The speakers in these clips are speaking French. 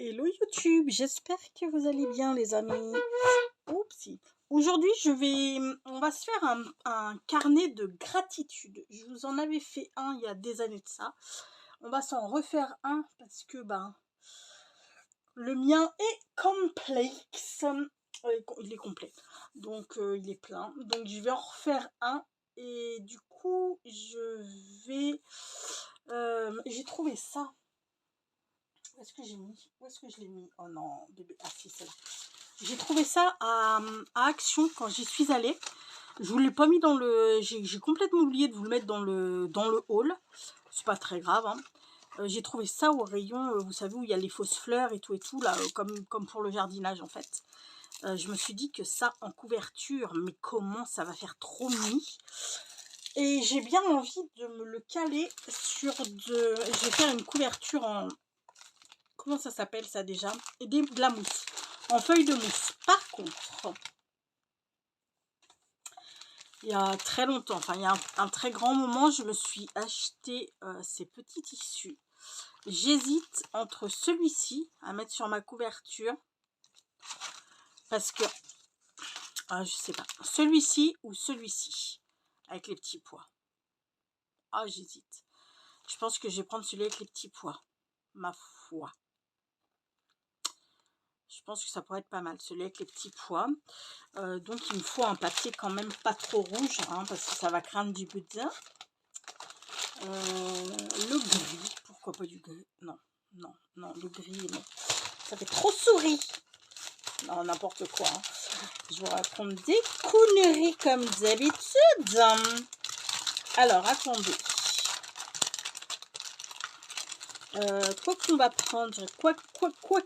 Hello YouTube, j'espère que vous allez bien les amis. Oupsie. Aujourd'hui on va se faire un carnet de gratitude. Je vous en avais fait un il y a des années de ça. On va s'en refaire un parce que le mien est complexe. Il est complet, donc il est plein. Donc je vais en refaire un et du coup j'ai trouvé ça. Où est-ce que j'ai mis? Où est-ce que je l'ai mis? Oh non, bébé. Ah si, c'est là. J'ai trouvé ça à Action quand j'y suis allée. Je vous l'ai pas mis dans le... J'ai complètement oublié de vous le mettre dans le haul. C'est pas très grave. Hein. J'ai trouvé ça au rayon, vous savez, où il y a les fausses fleurs et tout, là, comme pour le jardinage en fait. Je me suis dit que ça en couverture, mais comment ça va faire trop mini. Et j'ai bien envie de me le caler sur de... Je vais faire une couverture en... Comment ça s'appelle ça déjà? De la mousse. En feuille de mousse. Par contre, il y a très longtemps, enfin il y a un très grand moment, je me suis acheté ces petits tissus. J'hésite entre celui-ci à mettre sur ma couverture. Parce que, je sais pas, celui-ci ou celui-ci. Avec les petits pois. Ah, j'hésite. Je pense que je vais prendre celui avec les petits pois. Ma foi. Je pense que ça pourrait être pas mal, celui avec les petits pois. Donc il me faut un papier quand même pas trop rouge, hein, parce que ça va craindre du boudin. Le gris, pourquoi pas du gris? Non, non, non, le gris, non. Ça fait trop souris. Non, n'importe quoi. Hein. Je vous raconte des conneries comme d'habitude. Alors, attendez. Quoi qu'on va prendre?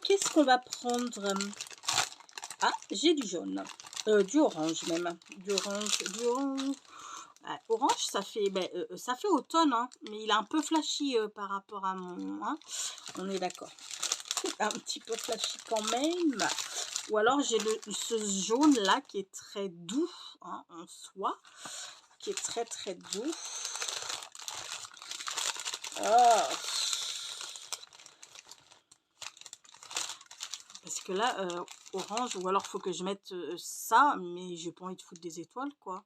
Qu'est-ce qu'on va prendre? Ah, j'ai du jaune. Du orange même. Du orange. Orange, ça fait automne, hein, mais il est un peu flashy par rapport à mon... Hein, on est d'accord. Un petit peu flashy quand même. Ou alors j'ai ce jaune là qui est très doux, hein, en soie. Qui est très très doux. Oh. Parce que là, orange, ou alors faut que je mette ça, mais j'ai pas envie de foutre des étoiles, quoi.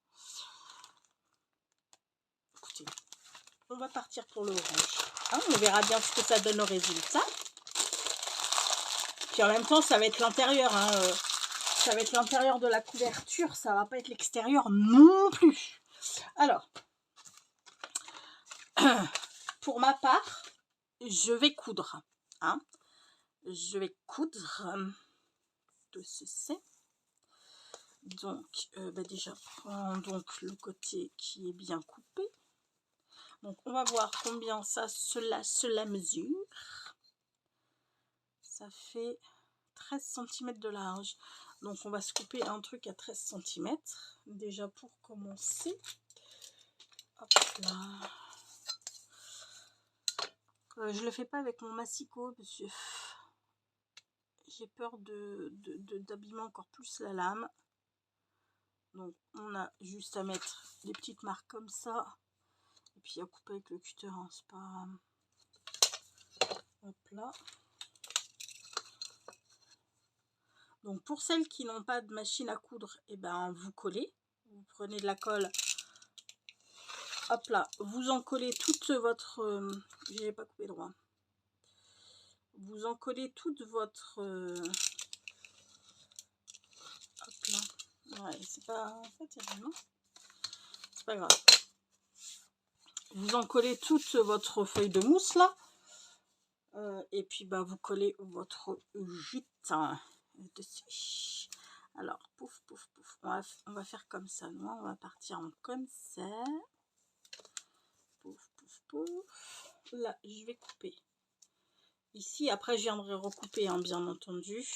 Écoutez, on va partir pour le orange. Hein, on verra bien ce que ça donne au résultat. Puis en même temps, ça va être l'intérieur. Hein, ça va être l'intérieur de la couverture, ça va pas être l'extérieur non plus. Alors, pour ma part, je vais coudre. Hein. Je vais coudre de ceci. Donc, déjà, prends donc le côté qui est bien coupé. Donc, on va voir combien cela mesure. Ça fait 13 cm de large. Donc, on va se couper un truc à 13 cm. Déjà, pour commencer. Hop là. Je le fais pas avec mon massicot parce que j'ai peur d'abîmer encore plus la lame. Donc, on a juste à mettre des petites marques comme ça. Et puis à couper avec le cutter, hein, c'est pas... Hop là. Donc pour celles qui n'ont pas de machine à coudre, et ben vous collez. Vous prenez de la colle. Hop là. Vous en collez toute votre... j'ai pas coupé droit. Vous en collez toute votre... hop là. Ouais, c'est pas terrible, non? C'est pas grave. Vous en collez toute votre feuille de mousse là. Et puis vous collez votre gîte dessus. Alors, pouf, pouf, pouf. On va faire comme ça. Nous, on va partir en comme ça. Pouf, pouf, pouf. Là, je vais couper. Ici, après, je viendrai recouper, hein, bien entendu.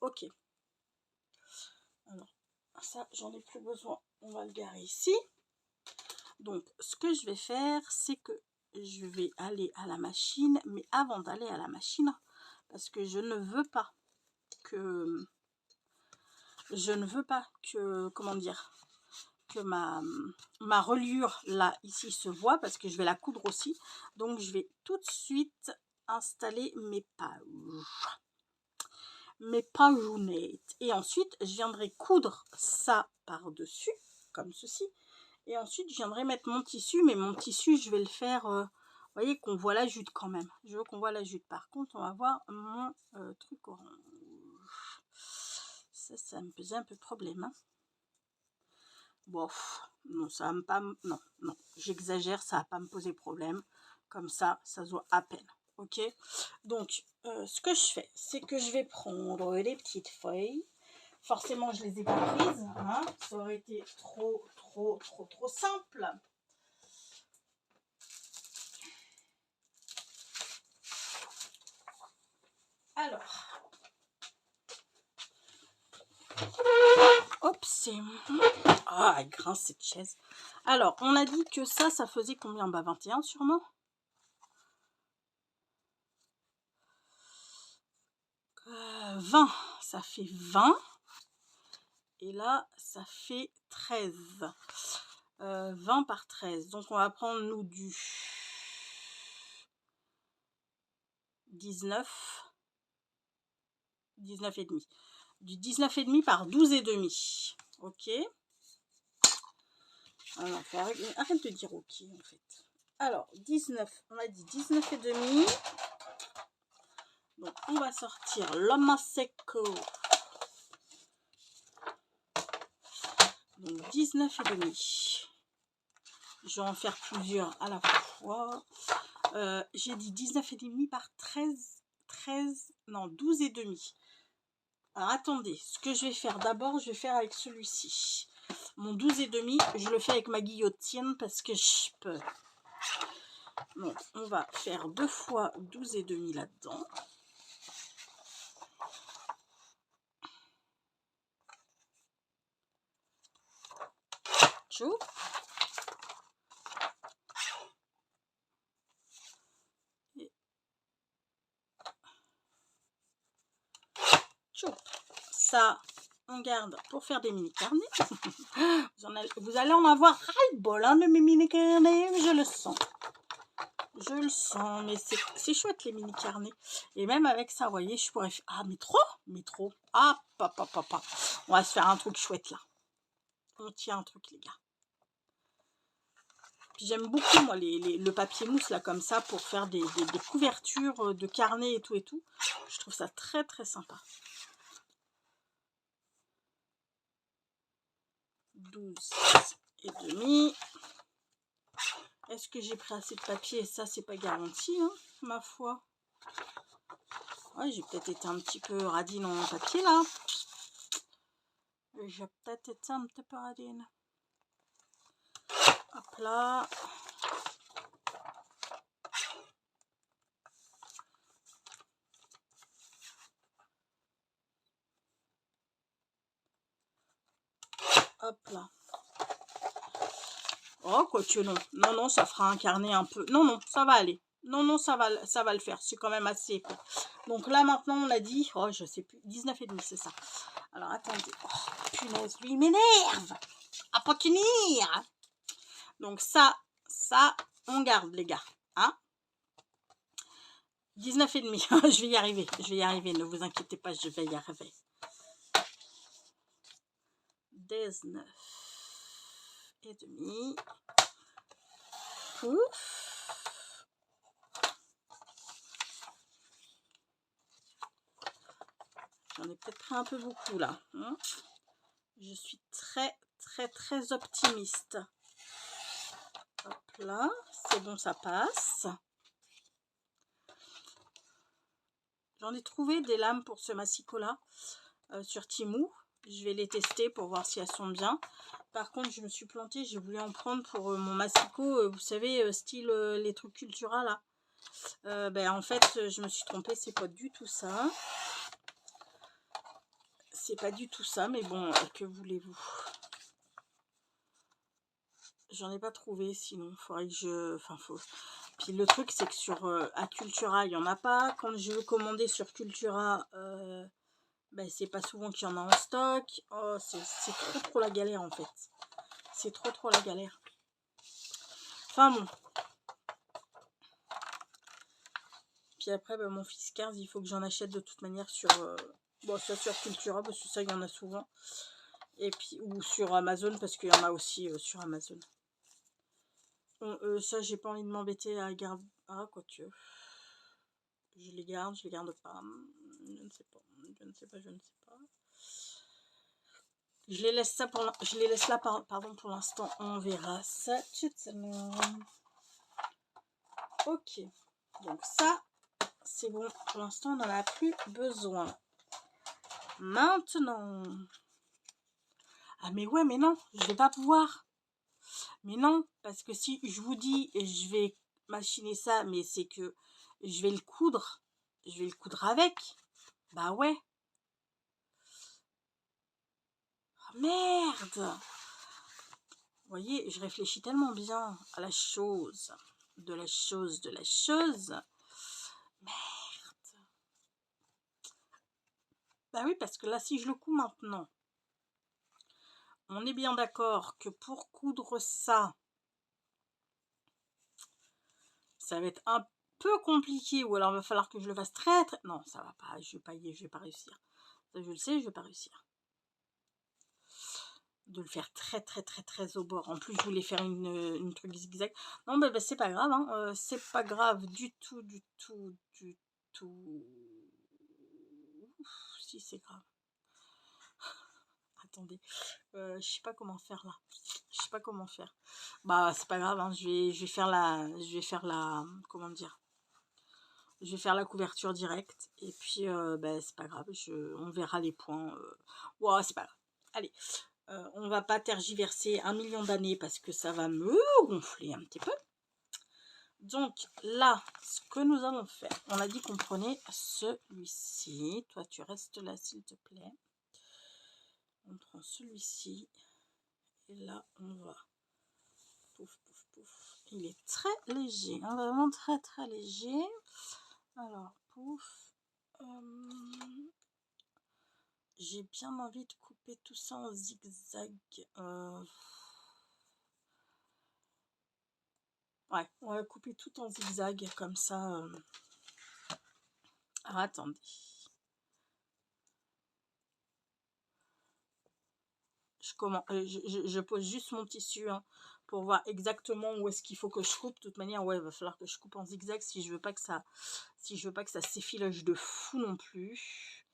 Ok. Alors, ça, j'en ai plus besoin. On va le garer ici. Donc, ce que je vais faire, c'est que je vais aller à la machine. Mais avant d'aller à la machine, parce que je ne veux pas que... comment dire, que ma reliure là ici se voit parce que je vais la coudre aussi. Donc je vais tout de suite installer mes pagounettes. Et ensuite je viendrai coudre ça par dessus comme ceci. Et ensuite je viendrai mettre mon tissu, mais mon tissu je vais le faire, vous voyez qu'on voit la jute quand même. Je veux qu'on voit la jute. Par contre on va voir mon truc orange. Ça me posait un peu de problème, hein. Bon, non, ça va pas... Non, j'exagère, ça va pas me poser problème. Comme ça se voit à peine. Ok? Donc, ce que je fais, c'est que je vais prendre les petites feuilles. Forcément, je les ai pas prises, hein. Ça aurait été trop simple. Alors... Hop, c'est... Ah, elle grince cette chaise. Alors, on a dit que ça faisait combien? Bah, 21 sûrement. 20, ça fait 20. Et là, ça fait 13. 20 par 13. Donc, on va prendre, nous, du 19. 19 et demi. Du 19 et demi par 12 et demi. Ok. Alors, arrête de dire ok, en fait. Alors, 19. On a dit 19 et demi. Donc, on va sortir l'homme secco. Donc, 19 et demi. Je vais en faire plusieurs à la fois. J'ai dit 19 et demi par 13, non, 12 et demi. Alors, attendez. Ce que je vais faire d'abord, je vais faire avec celui-ci. Mon 12 et demi, je le fais avec ma guillotine parce que je peux. Donc, on va faire 2 fois 12 et demi là-dedans. Tchou. Tchou. Ça, on garde pour faire des mini carnets. Vous allez en avoir ras-le-bol, hein, de mes mini carnets, je le sens. Je le sens, mais c'est chouette les mini carnets. Et même avec ça, vous voyez, je pourrais faire... Ah, mais trop. Ah, papa. On va se faire un truc chouette là. On tient un truc, les gars. Puis j'aime beaucoup, moi, le papier mousse là, comme ça, pour faire des couvertures de carnets et tout. Je trouve ça très sympa. 12 et demi. Est-ce que j'ai pris assez de papier? Ça, c'est pas garanti, hein, ma foi. Ouais, j'ai peut-être été un petit peu radine en papier, là. J'ai peut-être été un petit peu radine. Hop là. Hop là. Oh, quoique non. Non, ça fera un carnet un peu. Non, ça va aller. Non, ça va le faire. C'est quand même assez épais. Donc là, maintenant, on l'a dit. Oh, je sais plus. 19 et demi, c'est ça. Alors, attendez. Oh, punaise, lui, il m'énerve. À pas tenir. Donc ça, on garde, les gars. Hein? 19 et demi. Je vais y arriver. Ne vous inquiétez pas, je vais y arriver. 19 et demi. Pouf. J'en ai peut-être pris un peu beaucoup là. Hein? Je suis très optimiste. Hop là, c'est bon, ça passe. J'en ai trouvé des lames pour ce massicot là sur Temu. Je vais les tester pour voir si elles sont bien. Par contre, je me suis plantée, j'ai voulu en prendre pour mon massicot, vous savez, style les trucs Cultura là. Ben, en fait, je me suis trompée, c'est pas du tout ça. C'est pas du tout ça, mais bon, que voulez-vous? J'en ai pas trouvé, sinon, faudrait que je... Enfin, faut... Puis le truc, c'est que sur Cultura, il n'y en a pas. Quand je veux commander sur Cultura, ben, c'est pas souvent qu'il y en a en stock. Oh, c'est trop la galère, en fait. c'est trop la galère. Enfin bon. Puis après, bah, mon fils 15, il faut que j'en achète de toute manière sur... bon, soit sur Cultura, parce que ça, il y en a souvent. Et puis, ou sur Amazon, parce qu'il y en a aussi sur Amazon. Bon, ça, j'ai pas envie de m'embêter à garder... Ah, quoique... je les garde pas. Je ne sais pas. Je les laisse là, pardon, pour l'instant. On verra ça tout à l'heure. Ok. Donc ça, c'est bon. Pour l'instant, on n'en a plus besoin. Maintenant. Ah mais ouais, mais non, je vais pas pouvoir. Mais non, parce que si je vous dis, je vais machiner ça, mais c'est que je vais le coudre. Je vais le coudre avec. Bah ouais. Oh, merde. Vous voyez, je réfléchis tellement bien à la chose. De la chose. Merde. Bah oui, parce que là, si je le couds maintenant, on est bien d'accord que pour coudre ça, ça va être un peu compliqué, ou alors il va falloir que je le fasse très... Non, ça va pas, je vais pas réussir. Ça, je le sais, je vais pas réussir. De le faire très au bord. En plus, je voulais faire une truc zigzag. Non, bah c'est pas grave, hein. C'est pas grave du tout. Ouf, si, c'est grave. Attendez, je sais pas comment faire là. Je sais pas comment faire. Bah, c'est pas grave, hein. Je vais faire la... Comment dire? Je vais faire la couverture directe. Et puis, bah, c'est pas grave. On verra les points. Ouais, c'est pas grave. Allez. On va pas tergiverser 1 million d'années parce que ça va me gonfler un petit peu. Donc là, ce que nous allons faire, on a dit qu'on prenait celui-ci. Toi, tu restes là, s'il te plaît. On prend celui-ci. Et là, on va... Pouf. Il est très léger, hein, vraiment très léger. Alors, pouf. J'ai bien envie de couper tout ça en zigzag. Ouais, on va couper tout en zigzag comme ça. Alors, attendez. Je pose juste mon tissu, hein, pour voir exactement où est-ce qu'il faut que je coupe. De toute manière, ouais, il va falloir que je coupe en zigzag si je veux pas que ça s'effiloche de fou non plus.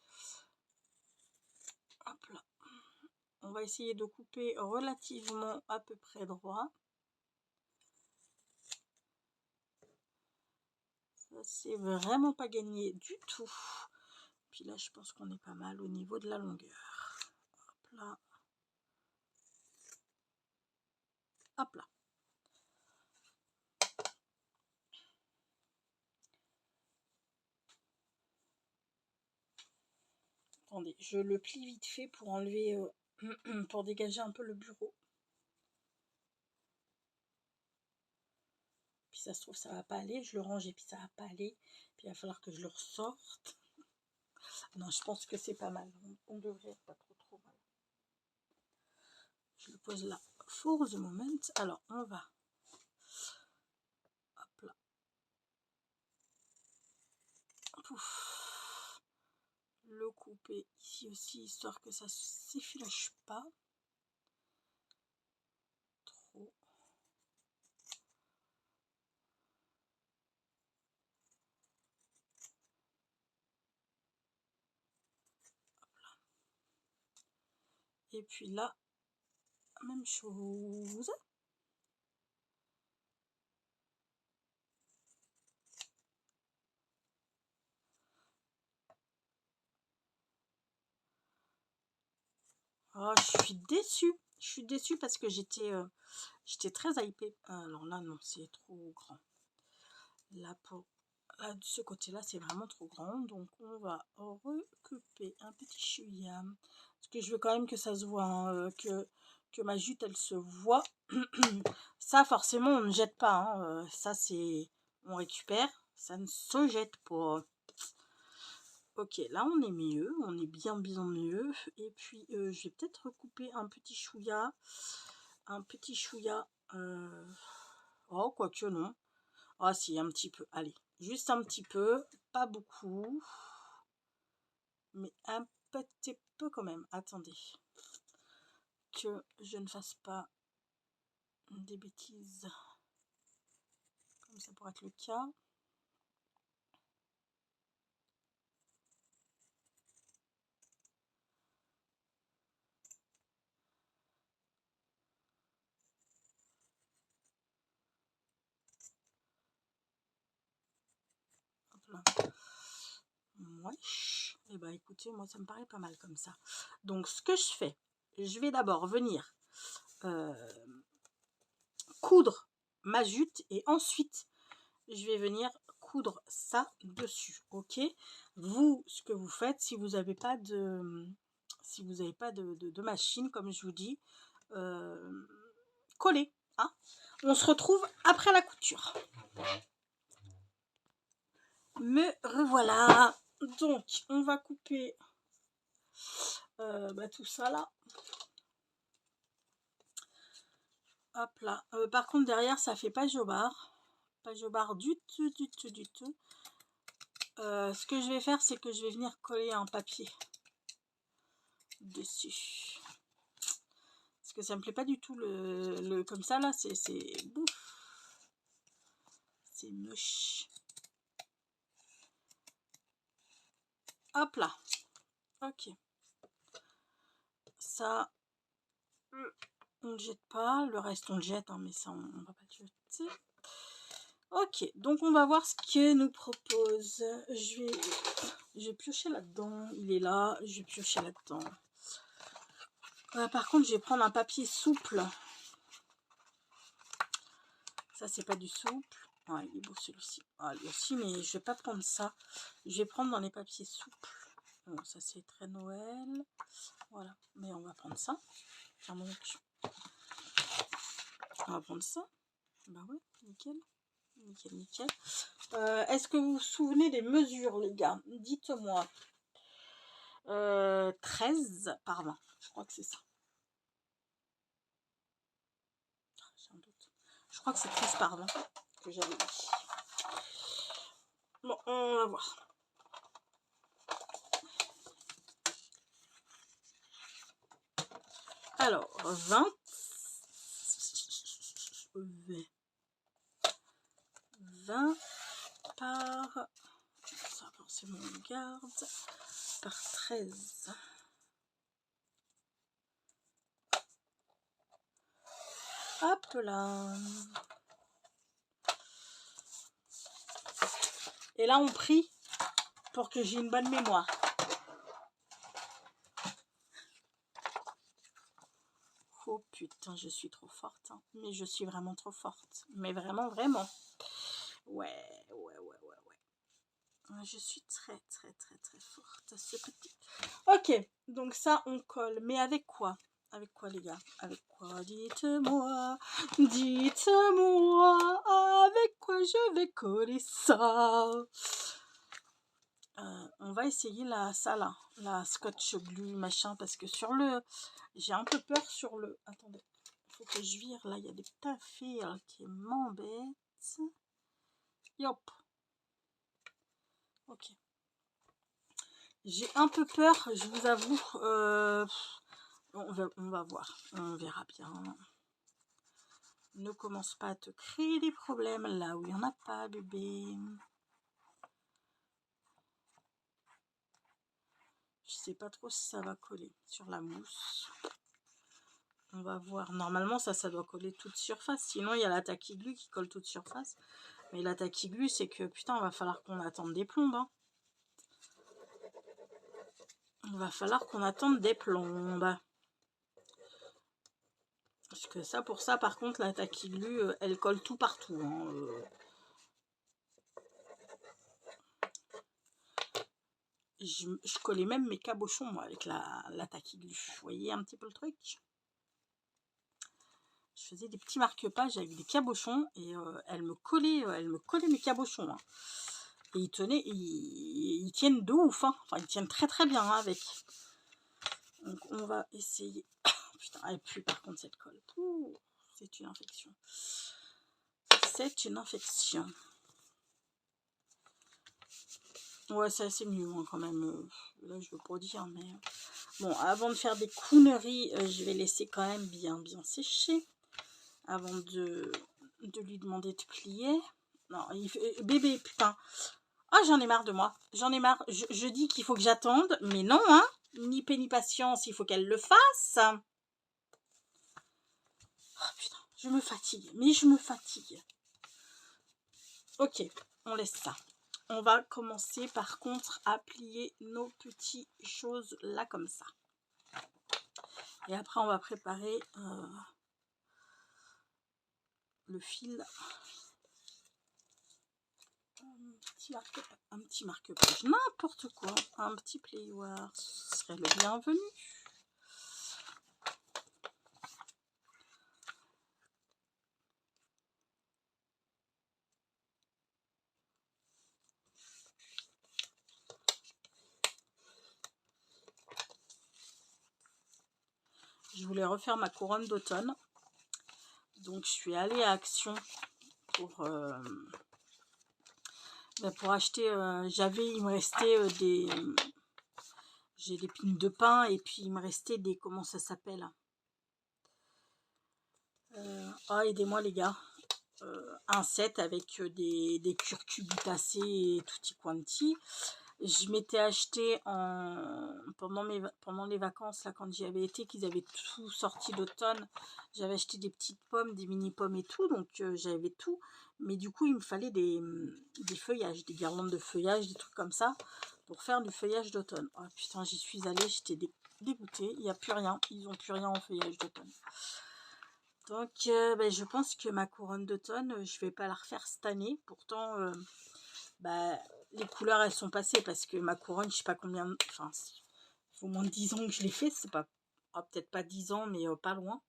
Hop là. On va essayer de couper relativement à peu près droit. Ça, c'est vraiment pas gagné du tout. Puis là, je pense qu'on est pas mal au niveau de la longueur. Hop là. Hop là. Attendez, je le plie vite fait pour enlever, pour dégager un peu le bureau. Puis ça se trouve, ça va pas aller. Je le range et puis ça va pas aller. Puis il va falloir que je le ressorte. Non, je pense que c'est pas mal. On devrait être pas trop mal. Je le pose là for the moment. Alors, on va... Hop là. Pouf. Le couper ici aussi, histoire que ça ne s'effiloche pas. Trop. Et puis là, même chose. Oh, je suis déçue. Je suis déçue parce que j'étais très hypée. Alors là, non, c'est trop grand. Là, là de ce côté-là, c'est vraiment trop grand. Donc, on va recouper un petit chouïa. Parce que je veux quand même que ça se voit, hein, que ma jute, elle se voit. Ça, forcément, on ne jette pas. Hein. Ça, c'est... On récupère. Ça ne se jette pas. Ok, là, on est mieux. On est bien mieux. Et puis, je vais peut-être recouper un petit chouïa. un petit chouïa. Oh, quoique non. Ah si, un petit peu. Allez, juste un petit peu. Pas beaucoup. Mais un petit peu quand même. Attendez. Que je ne fasse pas des bêtises. Comme ça pourrait être le cas. Wesh. Et bah écoutez, moi ça me paraît pas mal comme ça. Donc ce que je fais, je vais d'abord venir coudre ma jute et ensuite je vais venir coudre ça dessus. Ok, vous, ce que vous faites, si vous n'avez pas de machine, comme je vous dis, collez, hein. On se retrouve après la couture. Me revoilà. Donc on va couper tout ça là. Hop là. Par contre derrière ça fait pas jobard. Pas jobard du tout, du tout, du tout. Ce que je vais faire, c'est que je vais venir coller un papier dessus. Parce que ça me plaît pas du tout le comme ça là, c'est bouf. C'est moche. Hop là. Ok. Ça, on le jette pas. Le reste, on le jette, hein, mais ça, on va pas le jeter. Ok, donc on va voir ce que nous propose. Je vais piocher là-dedans. Il est là. Je vais piocher là-dedans. Par contre, je vais prendre un papier souple. Ça, c'est pas du souple. Ah, il est beau celui-ci. Ah, lui aussi, mais je vais pas prendre ça. Je vais prendre dans les papiers souples. Bon, ça, c'est très Noël. Voilà, mais on va prendre ça. Tiens, donc. On va prendre ça. Bah ouais, nickel. Nickel, nickel. Est-ce que vous vous souvenez des mesures, les gars? Dites-moi. 13 par 20. Je crois que c'est ça. J'ai un doute. Je crois que c'est 13 par 20 que j'avais dit. Bon, on va voir. Alors, 20 par... Ça, forcément, on garde. Par 13. Hop là. Et là, on prie pour que j'ai une bonne mémoire. Oh putain, je suis trop forte. Hein. Mais je suis vraiment trop forte. Mais vraiment, vraiment. Ouais. Je suis très, très, très, très forte à ce petit. Ok, donc ça, on colle. Mais avec quoi? Avec quoi, les gars? Avec quoi? Dites-moi. Dites-moi. Avec quoi je vais coller ça? On va essayer ça là. La scotch glue, machin. Parce que sur le... J'ai un peu peur sur le... Attendez. Il faut que je vire. Là, il y a des petits fils qui m'embêtent. Yop. Ok. J'ai un peu peur, je vous avoue. On va voir. On verra bien. Ne commence pas à te créer des problèmes là où il n'y en a pas, bébé. Je sais pas trop si ça va coller sur la mousse. On va voir. Normalement, ça doit coller toute surface. Sinon, il y a la tacky glue qui colle toute surface. Mais la tacky glue, c'est que, putain, il va falloir qu'on attende des plombes. Hein. Il va falloir qu'on attende des plombes. Parce que ça, pour ça, par contre, la tacky glue, elle colle tout partout. Hein. Je collais même mes cabochons, moi, avec la tacky glue. Vous voyez un petit peu le truc? Je faisais des petits marque-pages avec des cabochons et elle me collait mes cabochons. Hein. Et ils tenaient, ils tiennent de ouf. Hein. Enfin, ils tiennent très très bien hein, avec. Donc, on va essayer. putain. Et puis par contre cette colle, c'est une infection. C'est une infection. Ouais, c'est assez mieux hein, quand même. Là, je veux pas dire, mais... Bon, avant de faire des cooneries, je vais laisser quand même bien sécher. Avant de lui demander de plier. Non, il fait... Bébé, putain. Ah, j'en ai marre de moi. J'en ai marre. Je dis qu'il faut que j'attende, mais non, hein. Ni paix ni patience, il faut qu'elle le fasse. Oh, putain, je me fatigue. Mais je me fatigue. Ok, on laisse ça. On va commencer par contre à plier nos petites choses là comme ça. Et après on va préparer le fil. Un petit marque-page, n'importe quoi. Un petit playoir, ce serait le bienvenu. Je voulais refaire ma couronne d'automne. Donc je suis allée à Action pour acheter. Il me restait j'ai des pines de pin et puis il me restait des... Comment ça s'appelle aidez-moi les gars. Un set avec des curcubitacées et tutti quanti. Je m'étais acheté pendant les vacances là quand j'y avais été, qu'ils avaient tout sorti d'automne. J'avais acheté des petites pommes, des mini pommes et tout, donc j'avais tout. Mais du coup il me fallait des feuillages, des guirlandes de feuillage, des trucs comme ça pour faire du feuillage d'automne. Oh putain, j'y suis allée, j'étais dégoûtée. Il n'y a plus rien, ils n'ont plus rien en feuillage d'automne. Donc je pense que ma couronne d'automne, je vais pas la refaire cette année. Pourtant les couleurs elles sont passées parce que ma couronne, je sais pas combien, enfin il faut au moins 10 ans que je l'ai fait, c'est pas, peut-être pas 10 ans mais pas loin.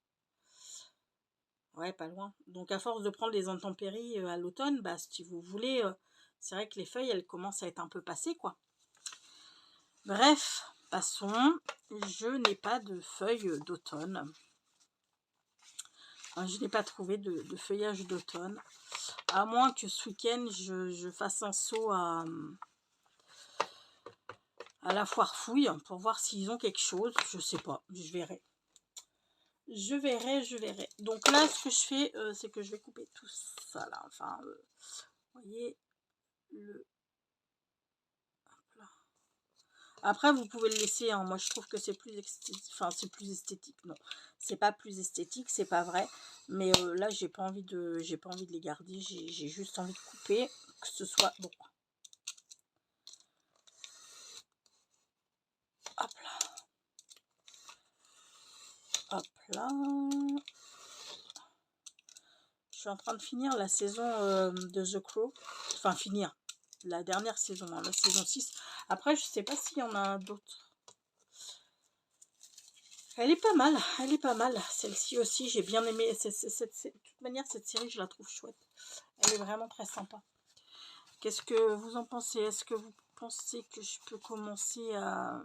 Ouais, pas loin. Donc à force de prendre les intempéries à l'automne, si vous voulez, c'est vrai que les feuilles elles commencent à être un peu passées quoi. Bref, passons. Je n'ai pas de feuilles d'automne. Je n'ai pas trouvé de feuillage d'automne. À moins que ce week-end, je fasse un saut à la foire fouille pour voir s'ils ont quelque chose. Je sais pas, je verrai. Je verrai. Donc là, ce que je fais, c'est que je vais couper tout ça là. Enfin, vous voyez, après, vous pouvez le laisser. Hein. Moi, je trouve que c'est plus esthétique. Enfin, c'est plus esthétique. Non, c'est pas plus esthétique, c'est pas vrai. Mais là, j'ai pas envie de les garder. J'ai juste envie de couper, que ce soit bon. Hop là. Hop là. Je suis en train de finir la saison de The Crow. Enfin, finir. La dernière saison, hein, la saison 6. Après, je sais pas s'il y en a d'autres. Elle est pas mal. Celle-ci aussi, j'ai bien aimé. De toute manière, cette série, je la trouve chouette. Elle est vraiment très sympa. Qu'est-ce que vous en pensez? Est-ce que vous pensez que je peux commencer à...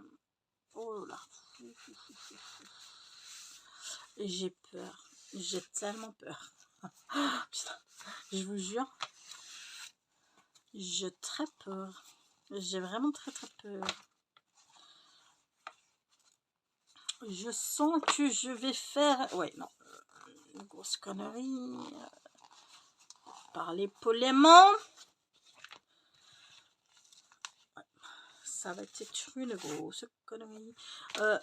Oh là. J'ai peur. J'ai tellement peur. Putain, je vous jure. J'ai très peur. J'ai vraiment très peur. Je sens que je vais faire... Ouais, non. Une grosse connerie. Parler poliment. Ouais, ça va être une grosse connerie.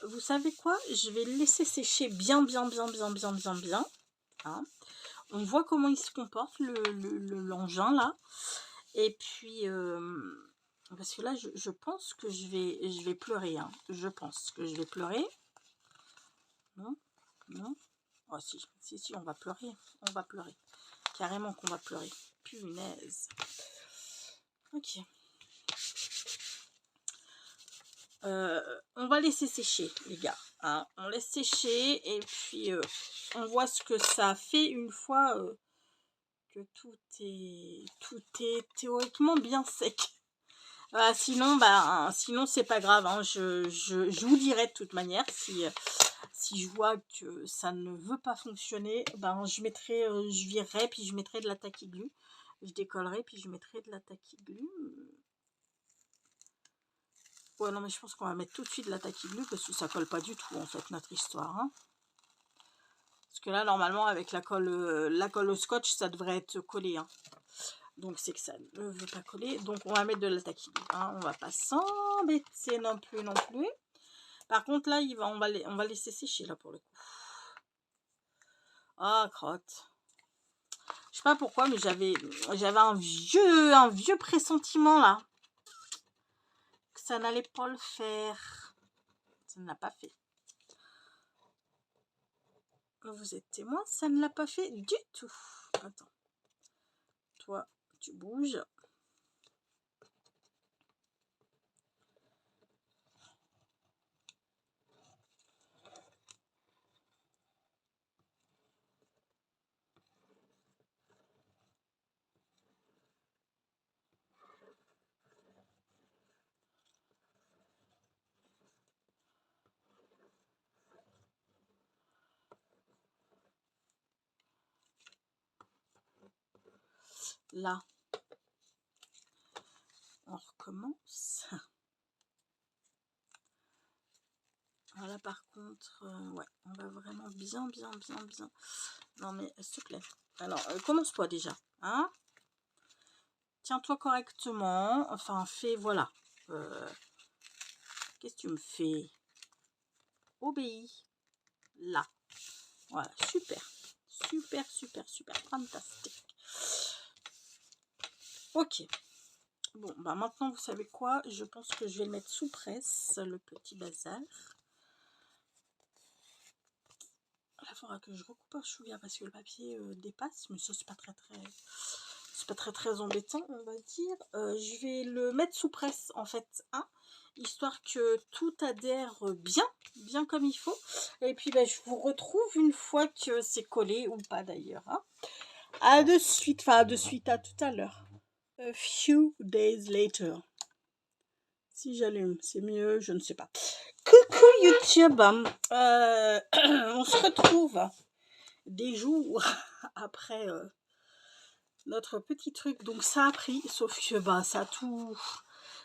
Vous savez quoi? Je vais le laisser sécher bien. Hein. On voit comment il se comporte, l'engin là. Et puis... parce que là, je pense que je vais pleurer. Hein. Je pense que je vais pleurer. Non. Oh si, on va pleurer. On va pleurer. Carrément qu'on va pleurer. Punaise. Ok. On va laisser sécher, les gars. Hein. On laisse sécher et puis on voit ce que ça fait une fois que tout est théoriquement bien sec. Sinon c'est pas grave, hein. Je vous dirai de toute manière si je vois que ça ne veut pas fonctionner, ben je mettrai, je virerai, puis je mettrai de la taquiglu. Je décollerai, puis je mettrai de la taquiglu. Ouais, non, mais je pense qu'on va mettre tout de suite de la taquiglu parce que ça colle pas du tout en fait notre histoire. Hein. Parce que là, normalement, avec la colle au scotch, ça devrait être collé. Hein. Donc c'est que ça ne veut pas coller. Donc on va mettre de la taquiglu. Hein. On va pas s'embêter non plus. Par contre là, on va laisser sécher là pour le coup. Ah, crotte. Je sais pas pourquoi, mais j'avais un vieux pressentiment là. Que ça n'allait pas le faire. Ça ne l'a pas fait. Vous êtes témoin, ça ne l'a pas fait du tout. Attends. Toi, tu bouges. Là. On recommence. Voilà, par contre, ouais, on va vraiment bien. Non, mais s'il te plaît. Alors, commence-toi déjà. Hein? Tiens-toi correctement. Enfin, fais, voilà. Qu'est-ce que tu me fais? Obéis. Là. Voilà, super. Super. Fantastique. Ok. Bon, bah maintenant, vous savez quoi? Je pense que je vais le mettre sous presse, le petit bazar. Là, il faudra que je recoupe un chouïa parce que le papier dépasse, mais ça, c'est pas très embêtant, on va dire. Je vais le mettre sous presse, en fait, hein, histoire que tout adhère bien comme il faut. Et puis, bah, je vous retrouve une fois que c'est collé ou pas, d'ailleurs. Hein. À de suite, à tout à l'heure. A few days later. Si j'allume, c'est mieux, je ne sais pas. Coucou YouTube, on se retrouve des jours après notre petit truc. Donc ça a pris, sauf que bah ça tout,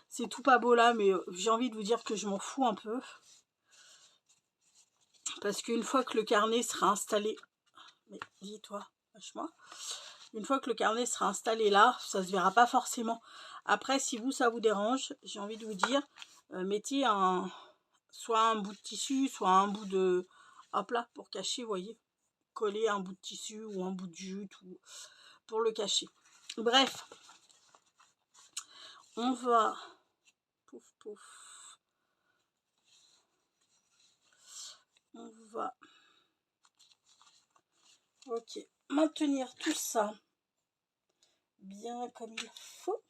c'est tout pas beau là, mais j'ai envie de vous dire que je m'en fous un peu. Parce qu'une fois que le carnet sera installé, mais dis-toi, lâche-moi. Une fois que le carnet sera installé là, ça se verra pas forcément. Après, si vous, ça vous dérange, j'ai envie de vous dire, mettez soit un bout de tissu, soit un bout de... Hop là, pour cacher, vous voyez. Coller un bout de tissu ou un bout de jute ou pour le cacher. Bref. On va... Pouf. On va... Ok. Maintenir tout ça bien comme il faut.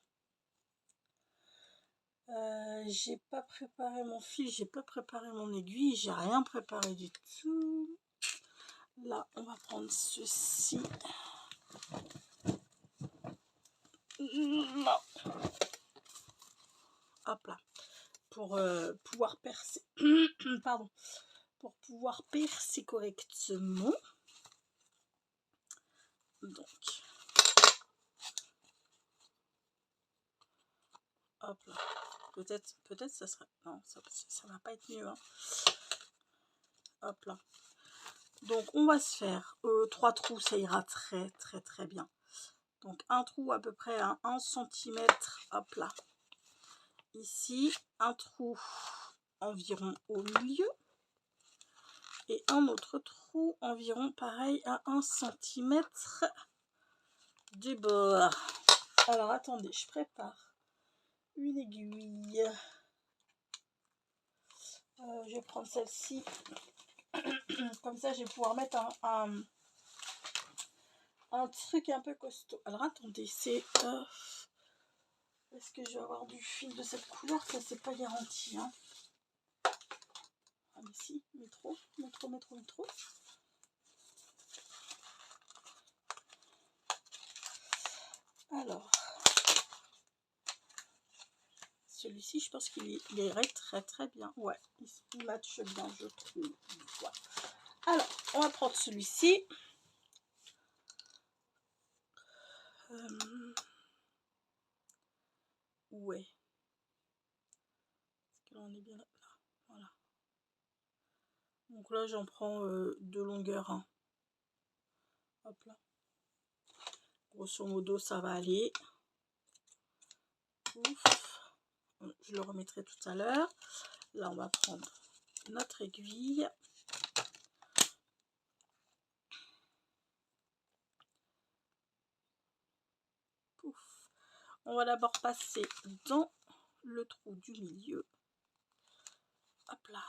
J'ai pas préparé mon fil, j'ai pas préparé mon aiguille, j'ai rien préparé du tout. Là, on va prendre ceci. Non. Hop là. Pour pouvoir percer. Pardon. Pour pouvoir percer correctement. Donc. Hop là. Peut-être ça sera... Non, ça va pas être mieux. Hein. Hop là. Donc, on va se faire 3 trous, ça ira très bien. Donc, un trou à peu près à 1 cm, hop là. Ici, un trou environ au milieu. Et un autre trou environ pareil à 1 cm du bord. Alors, attendez, je prépare une aiguille. Je vais prendre celle-ci. Comme ça, je vais pouvoir mettre un truc un peu costaud. Alors attendez, c'est... est-ce que je vais avoir du fil de cette couleur? Ça, c'est pas garanti. Hein. Ah mais si, métro. Alors. Celui-ci, je pense qu'il irait très très bien. Ouais, il matche bien, je trouve. Voilà. Alors, on va prendre celui-ci. Ouais. Est-ce que là, on est bien là? Voilà. Donc là, j'en prends deux longueurs. Hein. Hop là. Grosso modo, ça va aller. Ouf. Je le remettrai tout à l'heure. Là, on va prendre notre aiguille. Pouf. On va d'abord passer dans le trou du milieu. Hop là.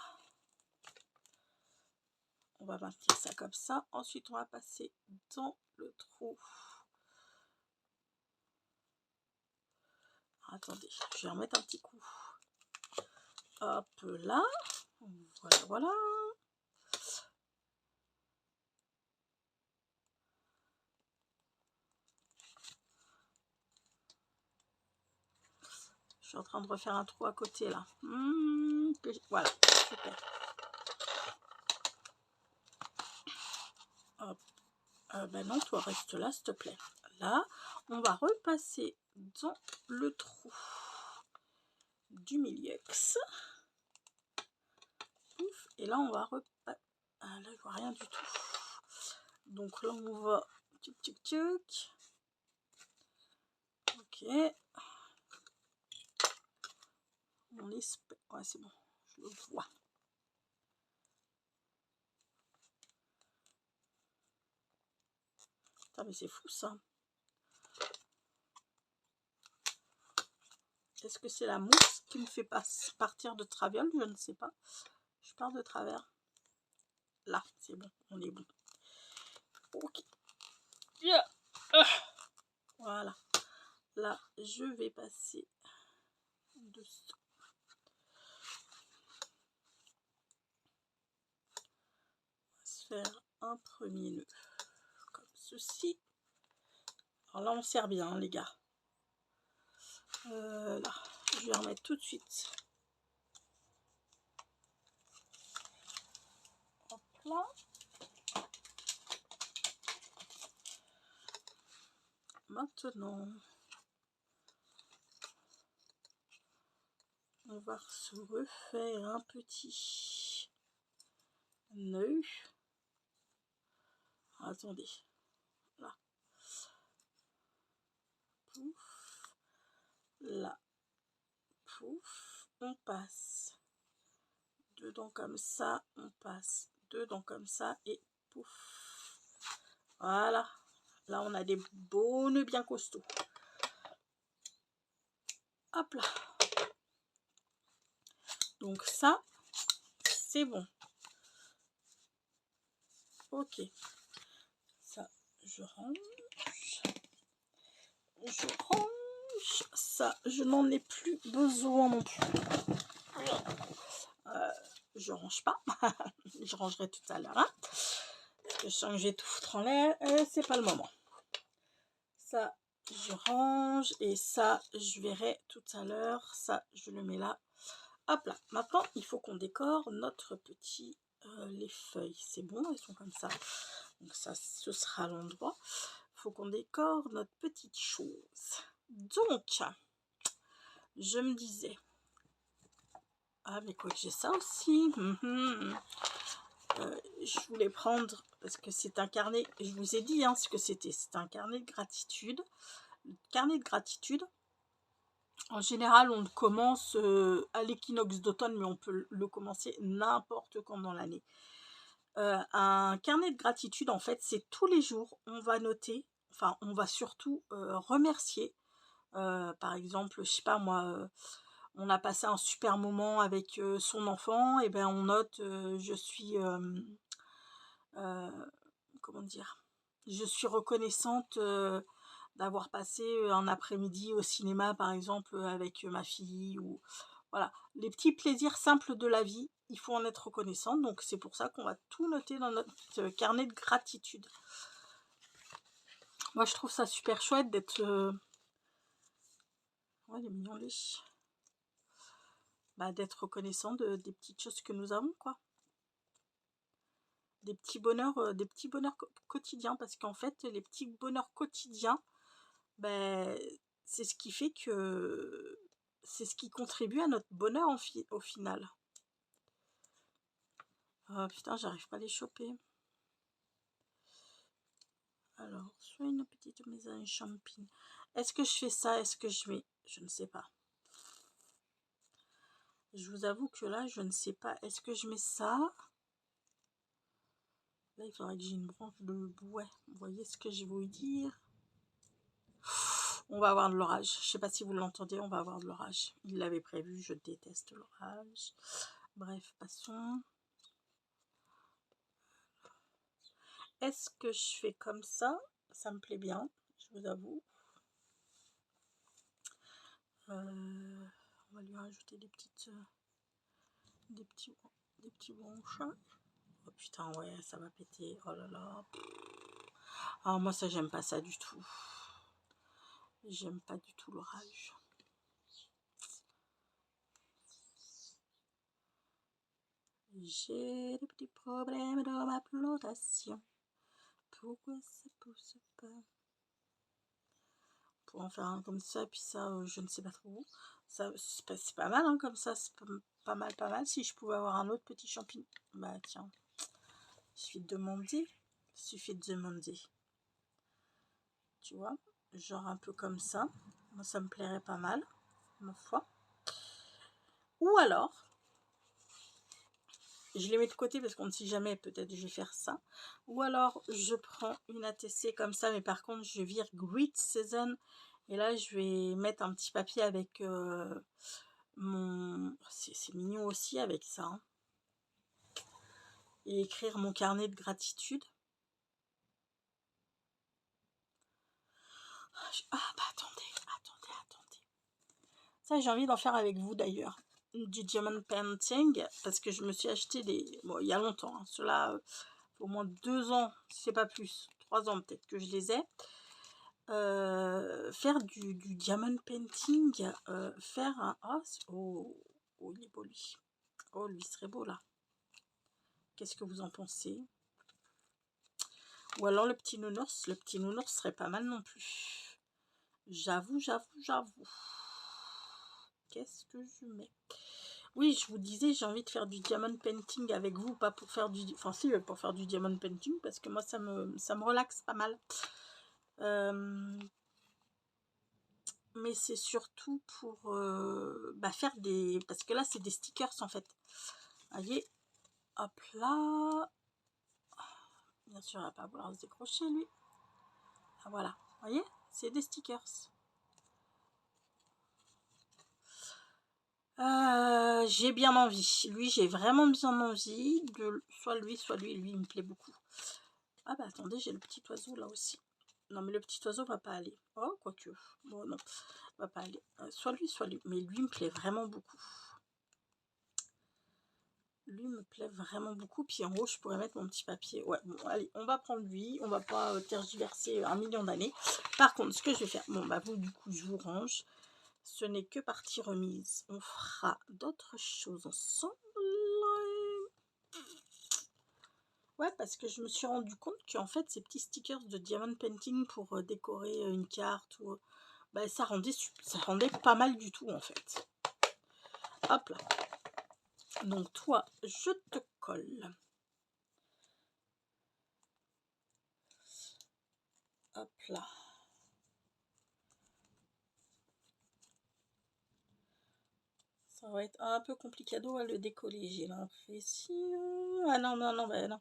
On va maintenir ça comme ça. Ensuite, on va passer dans le trou. Attendez, je vais remettre un petit coup. Hop là. Voilà, voilà. Je suis en train de refaire un trou à côté là. Voilà, super. Hop. Ben non, toi reste là s'il te plaît. Là, on va repasser dans le trou du milieu. Et là, on va repasser. Ah, là, je vois rien du tout. Donc là, on va. Tuc, tuc, tuc. Ok. On espère. Ouais, c'est bon. Je le vois. Putain, mais c'est fou ça. Est-ce que c'est la mousse qui me fait partir de travers? Je ne sais pas. Je pars de travers. Là, c'est bon. On est bon. Ok. Yeah. Voilà. Là, je vais passer dessous. On va se faire un premier nœud. Comme ceci. Alors là, on sert bien, hein, les gars. Là, je vais remettre tout de suite. Hop là. Maintenant, on va se refaire un petit nœud. Attendez. Là. Pouf. Là. Pouf. On passe dedans comme ça. On passe dedans comme ça. Et pouf. Voilà. Là, on a des beaux nœuds bien costauds. Hop là. Donc ça, c'est bon. Ok. Ça, je range. Je range. Ça, je n'en ai plus besoin non plus. Je range pas. Je rangerai tout à l'heure. Hein, parce que je sens que je vais tout foutre en l'air. C'est pas le moment. Ça, je range. Et ça, je verrai tout à l'heure. Ça, je le mets là. Hop là. Maintenant, il faut qu'on décore notre petit... les feuilles. C'est bon, elles sont comme ça. Donc ça, ce sera l'endroit. Il faut qu'on décore notre petite chose. Donc, je me disais... Ah, mais quoi que j'ai ça aussi. Je voulais prendre, parce que c'est un carnet, je vous ai dit hein, ce que c'était. C'est un carnet de gratitude. Le carnet de gratitude, en général, on le commence à l'équinoxe d'automne, mais on peut le commencer n'importe quand dans l'année. Un carnet de gratitude, en fait, c'est tous les jours, on va noter, enfin, on va surtout remercier. Par exemple, je sais pas moi, on a passé un super moment avec son enfant, et ben on note, je suis, comment dire, je suis reconnaissante d'avoir passé un après-midi au cinéma, par exemple, avec ma fille, ou voilà, les petits plaisirs simples de la vie, il faut en être reconnaissante, donc c'est pour ça qu'on va tout noter dans notre carnet de gratitude. Moi, je trouve ça super chouette d'être... Ouais, il est mignon, lui. d'être reconnaissant des petites choses que nous avons, quoi. Des petits bonheurs quotidiens, parce qu'en fait, les petits bonheurs quotidiens, c'est ce qui fait que c'est ce qui contribue à notre bonheur au final. Oh putain, j'arrive pas à les choper. Alors, soit une petite maison en champignon. Est-ce que je fais ça? Est-ce que je mets? Je ne sais pas. Je vous avoue que là, je ne sais pas. Est-ce que je mets ça? Là, il faudrait que j'ai une branche de bouet. Vous voyez ce que je vais vous dire? On va avoir de l'orage. Je sais pas si vous l'entendez, on va avoir de l'orage. Il l'avait prévu, je déteste l'orage. Bref, passons. Est-ce que je fais comme ça? Ça me plaît bien, je vous avoue. On va lui rajouter des petits branches. Oh putain, ouais, ça va péter. Oh là là. Ah, moi, ça, j'aime pas ça du tout. J'aime pas du tout l'orage. J'ai des petits problèmes dans ma plantation. Pourquoi ça pousse pas? Pour en faire un comme ça, puis ça, je ne sais pas trop. Ça, c'est pas mal, hein, comme ça, c'est pas mal. Si je pouvais avoir un autre petit champignon. Bah tiens, il suffit de demander. Tu vois, genre un peu comme ça. Moi, ça me plairait pas mal, ma foi. Ou alors, je les mets de côté parce qu'on ne sait jamais, peut-être je vais faire ça. Ou alors, je prends une ATC comme ça, mais par contre, je vire Great Season. Et là, je vais mettre un petit papier avec mon... C'est mignon aussi avec ça. Hein. Et écrire mon carnet de gratitude. Ah, bah attendez. Ça, j'ai envie d'en faire avec vous d'ailleurs. Du diamond painting, parce que je me suis acheté des... Bon, il y a longtemps, hein, cela au moins 2 ans, si c'est pas plus, 3 ans peut-être que je les ai. Faire du diamond painting, faire un... Oh, il est beau lui. Oh, lui serait beau là. Qu'est-ce que vous en pensez? Ou alors le petit nounours serait pas mal non plus. J'avoue. Qu'est-ce que je mets? Oui, je vous disais, j'ai envie de faire du diamond painting avec vous, pas pour faire du... Enfin, si, pour faire du diamond painting, parce que moi, ça me relaxe pas mal. Mais c'est surtout pour faire des... Parce que là, c'est des stickers, en fait. Vous voyez? Hop là. Bien sûr, il va pas vouloir se décrocher, lui. Ah, voilà. Vous voyez? C'est des stickers. J'ai bien envie. Lui, j'ai vraiment bien envie de... Soit lui, lui, il me plaît beaucoup. Ah bah attendez, j'ai le petit oiseau là aussi. Non mais le petit oiseau va pas aller. Oh, quoique. Bon, non, va pas aller. Soit lui. Mais lui me plaît vraiment beaucoup. Lui me plaît vraiment beaucoup. Puis en haut, je pourrais mettre mon petit papier. Ouais, bon, allez, on va prendre lui. On va pas tergiverser 1 million d'années. Par contre, ce que je vais faire... Bon, bah vous, du coup, je vous range. Ce n'est que partie remise. On fera d'autres choses ensemble. Ouais, parce que je me suis rendu compte qu'en fait, ces petits stickers de diamond painting pour décorer une carte, ou, ça rendait pas mal du tout, en fait. Hop là. Donc, toi, je te colle. Hop là. Ça va être un peu compliqué à le décoller, j'ai l'impression. Ah non, non.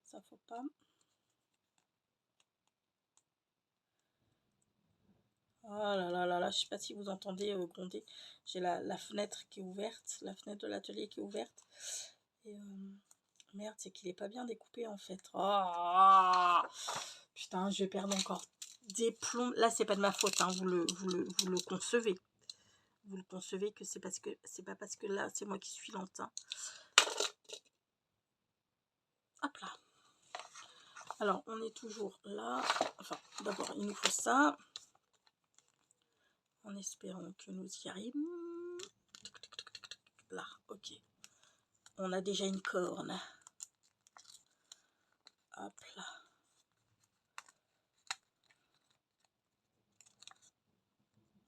Ça faut pas. Oh là, je sais pas si vous entendez gronder. J'ai la fenêtre qui est ouverte, la fenêtre de l'atelier qui est ouverte. Et merde, c'est qu'il est pas bien découpé en fait. Oh putain, je vais perdre encore des plombs. Là, c'est pas de ma faute, hein. Vous le concevez. Vous le concevez que c'est pas parce que là, c'est moi qui suis lente. Hein. Hop là. Alors, on est toujours là. Enfin, d'abord, il nous faut ça. En espérant que nous y arrivons. là, ok. On a déjà une corne. Hop là.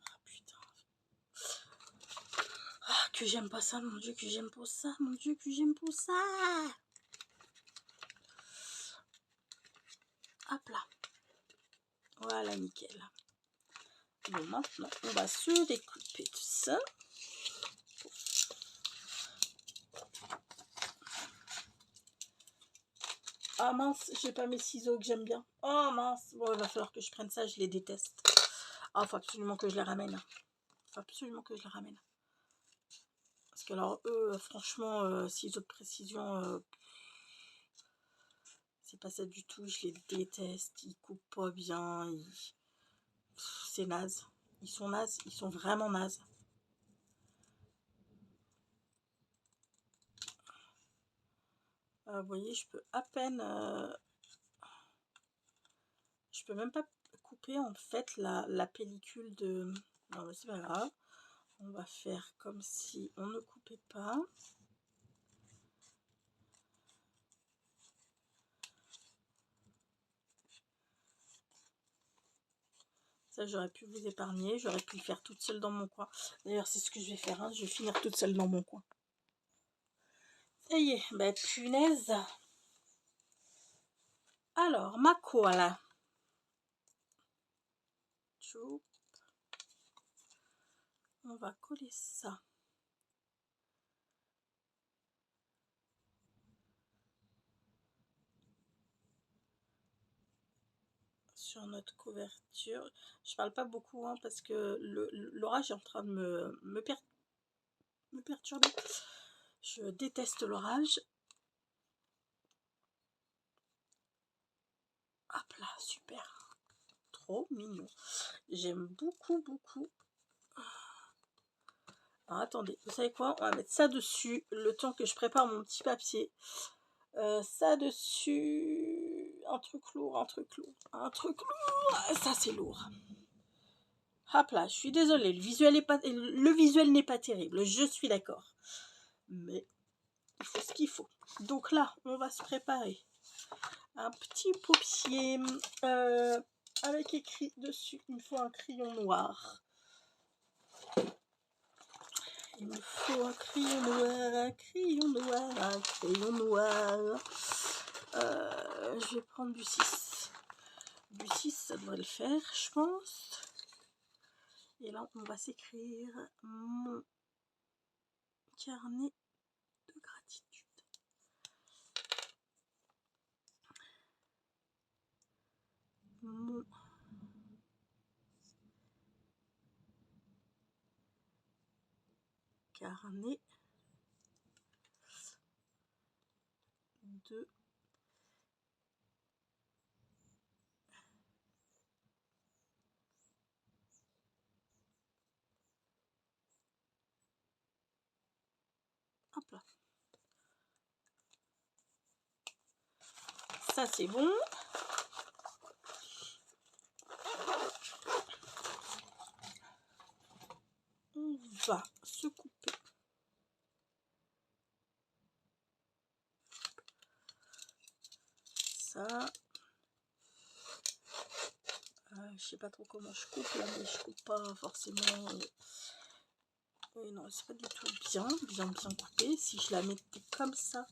Ah putain. Ah, que j'aime pas ça, mon Dieu, que j'aime pas ça, mon Dieu, que j'aime pas ça. Hop là. Voilà, nickel. Bon, maintenant, on va se découper tout ça. Ah mince, j'ai pas mes ciseaux que j'aime bien. Oh mince, bon, il va falloir que je prenne ça, je les déteste. Ah, faut absolument que je les ramène. Faut absolument que je les ramène. Parce que alors, eux, franchement, ciseaux de précision, c'est pas ça du tout, je les déteste. Ils coupent pas bien, c'est naze. Ils sont nazes, ils sont vraiment nazes. Vous voyez, je peux à peine... je peux même pas couper en fait la pellicule de... Non, mais c'est pas grave. On va faire comme si on ne coupait pas. Ça, j'aurais pu vous épargner. J'aurais pu le faire toute seule dans mon coin. D'ailleurs, c'est ce que je vais faire. Hein. Je vais finir toute seule dans mon coin. Ça y est, bah punaise. Alors, ma koala. On va coller ça. Sur notre couverture. Je parle pas beaucoup hein, parce que l'orage est en train de me perturber. Je déteste l'orage. Hop là, super. Trop mignon. J'aime beaucoup, beaucoup. Alors, attendez, vous savez quoi? On va mettre ça dessus le temps que je prépare mon petit papier. Ça dessus. Un truc lourd, un truc lourd, un truc lourd. Ça, c'est lourd. Hop là, je suis désolée. Le visuel n'est pas terrible. Je suis d'accord. Mais il faut ce qu'il faut. Donc là, on va se préparer un petit paupier avec écrit dessus. Il me faut un crayon noir. Il me faut un crayon noir, un crayon noir, un crayon noir. Je vais prendre du 6. Du 6, ça devrait le faire, je pense. Et là, on va s'écrire mon carnet de gratitude. Mon carnet de hop là. Ça c'est bon. On va se couper ça. Je sais pas trop comment je coupe là, mais je coupe pas forcément. Oui, non, c'est pas du tout bien coupé. Si je la mettais comme ça,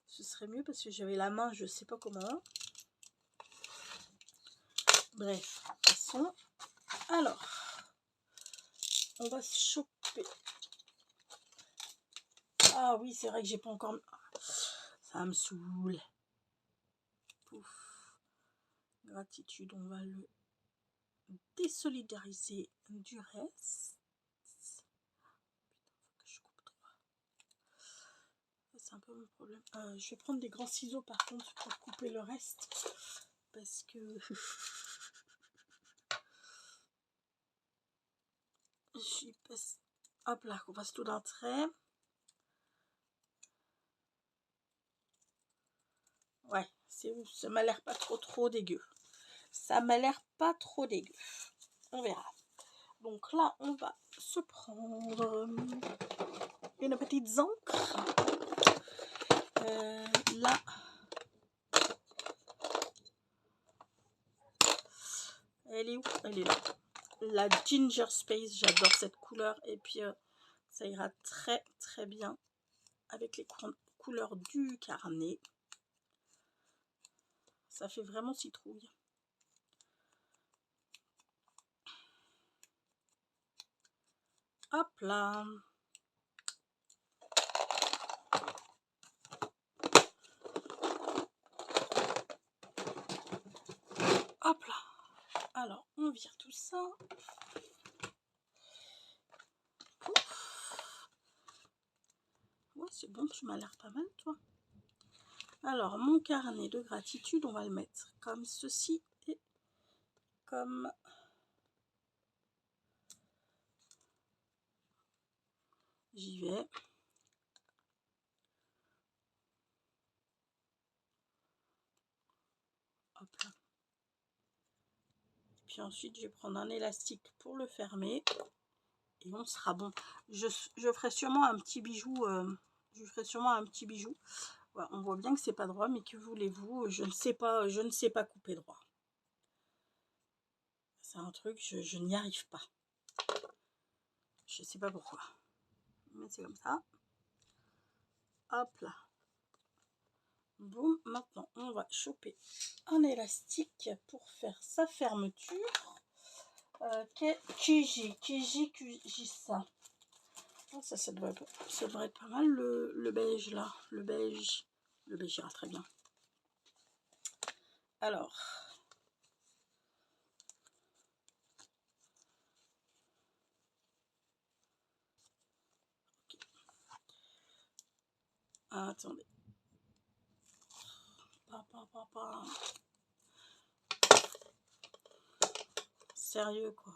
ce serait mieux parce que j'avais la main, je sais pas comment. Bref, de toute façon. Alors, on va se choper. Ah oui, c'est vrai que j'ai pas encore... Ça me saoule. Pouf. Gratitude, on va le désolidariser du reste. Je coupe trop. C'est un peu mon problème. Je vais prendre des grands ciseaux par contre pour couper le reste. Parce que... J'y passe... Hop là, on passe tout d'un trait. Ouais, ça m'a l'air pas trop dégueu. Ça m'a l'air pas trop dégueu. On verra. Donc là, on va se prendre une petite encre. Là, elle est où? Elle est là. La Ginger Space, j'adore cette couleur. Et puis, ça ira très très bien avec les couleurs du carnet. Ça fait vraiment citrouille. Hop là. Hop là. Alors, on vire tout ça. Ouais, c'est bon, tu m'as l'air pas mal, toi. Alors, mon carnet de gratitude, on va le mettre comme ceci et comme... J'y vais. Hop là. Puis ensuite, je vais prendre un élastique pour le fermer. Et on sera bon. Je ferai sûrement un petit bijou. Je ferai sûrement un petit bijou. Voilà, on voit bien que c'est pas droit, mais que voulez-vous? Je ne sais pas couper droit. C'est un truc, je n'y arrive pas. Je sais pas pourquoi. Mais c'est comme ça. Hop là. Boum. Maintenant, on va choper un élastique pour faire sa fermeture. Kiji ça. Oh, ça devrait être pas mal le beige là. Le beige ira très bien. Alors. Okay. Attendez. Sérieux quoi.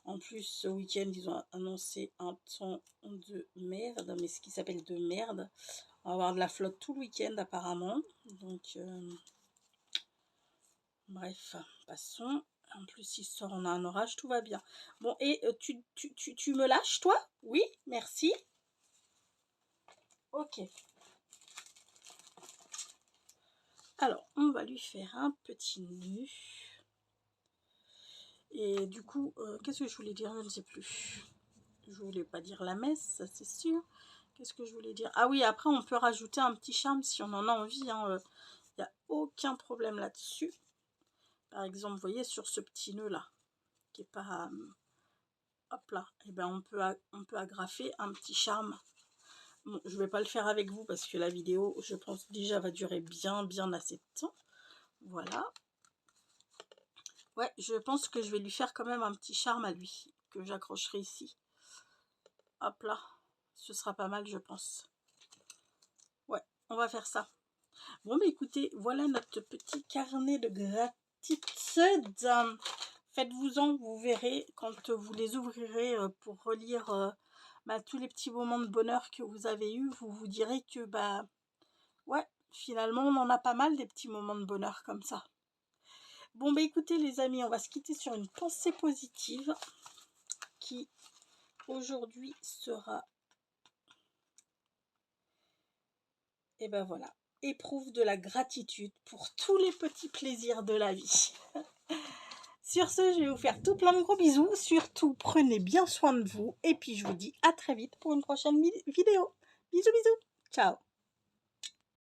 En plus, ce week-end, ils ont annoncé un temps de merde, mais ce qui s'appelle de merde. On va avoir de la flotte tout le week-end apparemment. Donc, bref, passons. En plus, il sort, on a un orage, tout va bien. Bon, et tu me lâches, toi? Oui, merci. Ok. Alors, on va lui faire un petit nœud. Et du coup, qu'est-ce que je voulais dire? Je ne sais plus. Je voulais pas dire la messe, ça c'est sûr. Qu'est-ce que je voulais dire? Ah oui, après on peut rajouter un petit charme si on en a envie. Hein. Il n'y a aucun problème là-dessus. Par exemple, vous voyez, sur ce petit nœud là, qui est pas... hop là, et ben on peut agrafer un petit charme. Bon, je vais pas le faire avec vous parce que la vidéo, je pense déjà va durer bien assez de temps. Voilà. Ouais, je pense que je vais lui faire quand même un petit charme à lui, que j'accrocherai ici. Hop là, ce sera pas mal, je pense. Ouais, on va faire ça. Bon, mais écoutez, voilà notre petit carnet de gratitude. Faites-vous-en, vous verrez quand vous les ouvrirez pour relire tous les petits moments de bonheur que vous avez eus. Vous vous direz que, ouais, finalement, on en a pas mal des petits moments de bonheur comme ça. Bon, écoutez, les amis, on va se quitter sur une pensée positive qui, aujourd'hui, sera... Et ben voilà. Éprouve de la gratitude pour tous les petits plaisirs de la vie. Sur ce, je vais vous faire tout plein de gros bisous. Surtout, prenez bien soin de vous. Et puis, je vous dis à très vite pour une prochaine vidéo. Bisous, bisous. Ciao.